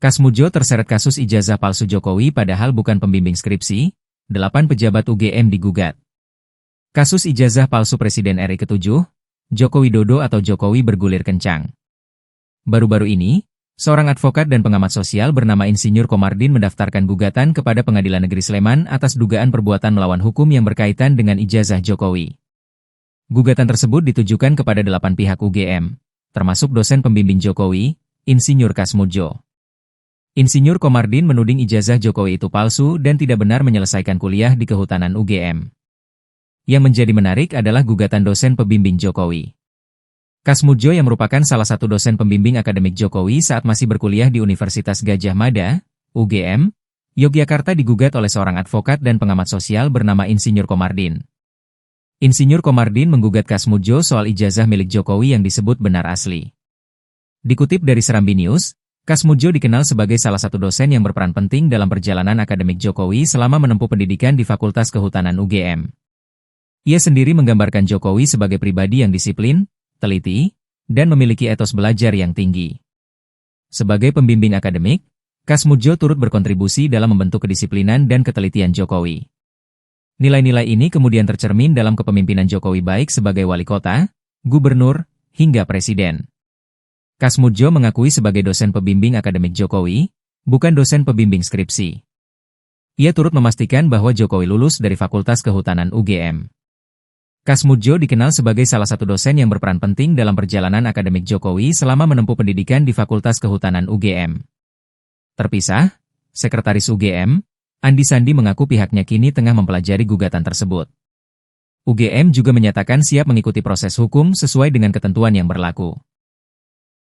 Kasmudjo terseret kasus ijazah palsu Jokowi padahal bukan pembimbing skripsi, 8 pejabat UGM digugat. Kasus ijazah palsu Presiden RI ke-7, Joko Widodo atau Jokowi bergulir kencang. Baru-baru ini, seorang advokat dan pengamat sosial bernama Insinyur Komardin mendaftarkan gugatan kepada Pengadilan Negeri Sleman atas dugaan perbuatan melawan hukum yang berkaitan dengan ijazah Jokowi. Gugatan tersebut ditujukan kepada 8 pihak UGM, termasuk dosen pembimbing Jokowi, Insinyur Kasmudjo. Insinyur Komardin menuding ijazah Jokowi itu palsu dan tidak benar menyelesaikan kuliah di Kehutanan UGM. Yang menjadi menarik adalah gugatan dosen pembimbing Jokowi. Kasmudjo yang merupakan salah satu dosen pembimbing akademik Jokowi saat masih berkuliah di Universitas Gadjah Mada, UGM, Yogyakarta digugat oleh seorang advokat dan pengamat sosial bernama Insinyur Komardin. Insinyur Komardin menggugat Kasmudjo soal ijazah milik Jokowi yang disebut benar asli. Dikutip dari Serambi News, Kasmudjo dikenal sebagai salah satu dosen yang berperan penting dalam perjalanan akademik Jokowi selama menempuh pendidikan di Fakultas Kehutanan UGM. Ia sendiri menggambarkan Jokowi sebagai pribadi yang disiplin, teliti, dan memiliki etos belajar yang tinggi. Sebagai pembimbing akademik, Kasmudjo turut berkontribusi dalam membentuk kedisiplinan dan ketelitian Jokowi. Nilai-nilai ini kemudian tercermin dalam kepemimpinan Jokowi baik sebagai wali kota, gubernur, hingga presiden. Kasmudjo mengakui sebagai dosen pembimbing akademik Jokowi, bukan dosen pembimbing skripsi. Ia turut memastikan bahwa Jokowi lulus dari Fakultas Kehutanan UGM. Kasmudjo dikenal sebagai salah satu dosen yang berperan penting dalam perjalanan akademik Jokowi selama menempuh pendidikan di Fakultas Kehutanan UGM. Terpisah, Sekretaris UGM, Andi Sandi mengaku pihaknya kini tengah mempelajari gugatan tersebut. UGM juga menyatakan siap mengikuti proses hukum sesuai dengan ketentuan yang berlaku.